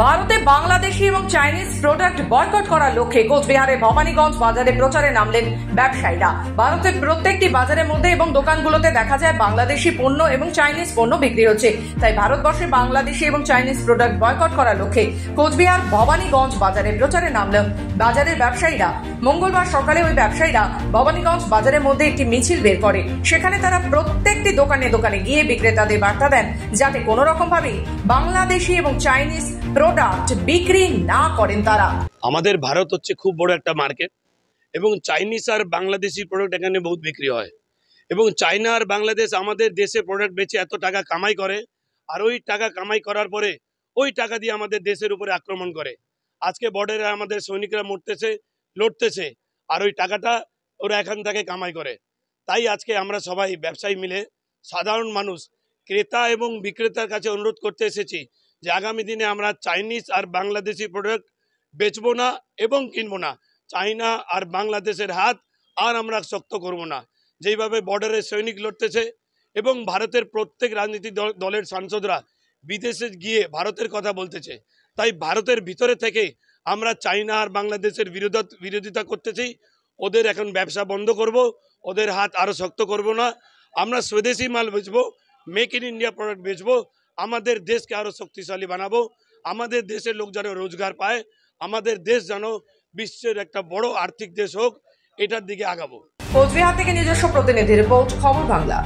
ভারতে বাংলাদেশি এবং Chinese product boycott করার লক্ষ্যে কোচবিহারে ভবানীগঞ্জ বাজারে প্রচারে নামলেন ব্যবসায়ীরা। ভারতের প্রত্যেকটি বাজারের মধ্যে এবং দোকানগুলোতে দেখা যায় বাংলাদেশি পণ্য এবং চাইনিজ পণ্য বিক্রি হচ্ছে। তাই ভারতবর্ষে বাংলাদেশি এবং চাইনিজ প্রোডাক্ট বয়কট করার লক্ষ্যে কোচবিহার ভবানীগঞ্জ বাজারে প্রচারে নামলেন বাজারের ব্যবসায়ীরা। মঙ্গলবার সকালে ওই ব্যবসায়ীরা ভবানীগঞ্জ বাজারের মধ্যে একটি মিছিল বের করে। সেখানে তারা প্রত্যেকটি দোকানে দোকানে গিয়ে বিক্রেতাদের বার্তা দেন যাতে কোনো রকম ভাবে বাংলাদেশি এবং চাইনিজ প্রোডাক্ট বিক্রি না করেন তারা। আমাদের ভারত হচ্ছে খুব বড় একটা মার্কেট এবং চাইনিজ আর বাংলাদেশি প্রোডাক্ট এখানে বহুত বিক্রি হয় এবং চায়না আর বাংলাদেশ আমাদের দেশে প্রোডাক্ট বেচে এত টাকা কামাই করে আর ওই টাকা কামাই করার পরে ওই টাকা দিয়ে আমাদের দেশের উপরে আক্রমণ করে। আজকে বর্ডারে আমাদের সৈনিকরা মরতেছে, লড়তেছে আর ওই টাকাটা ওরা এখান থেকে কামাই করে। তাই আজকে আমরা সবাই ব্যবসায়ী মিলে সাধারণ মানুষ ক্রেতা এবং বিক্রেতার কাছে অনুরোধ করতে এসেছি যে আগামী দিনে আমরা চাইনিজ আর বাংলাদেশি প্রোডাক্ট বেচবো না এবং কিনবো না। চায়না আর বাংলাদেশের হাত আর আমরা শক্ত করব না। যেইভাবে বর্ডারে সৈনিক লড়তেছে এবং ভারতের প্রত্যেক রাজনৈতিক দলের সাংসদরা বিদেশে গিয়ে ভারতের কথা বলতেছে, তাই ভারতের ভিতরে থেকে আমরা চায়না আর বাংলাদেশের বিরোধিতা করতেছি। ওদের এখন ব্যবসা বন্ধ করব, ওদের হাত আরও শক্ত করব না। আমরা স্বদেশি মাল বেচবো, মেক ইন ইন্ডিয়া প্রোডাক্ট বেচবো, আমাদের দেশকে আরো শক্তিশালী বানাবো, আমাদের দেশের লোক যেন রোজগার পায়, আমাদের দেশ যেন বিশ্বের একটা বড় আর্থিক দেশ হোক, এটার দিকে আগাবো। কোচবিহার থেকে নিজস্ব প্রতিনিধি রিপোর্ট, খবর বাংলা।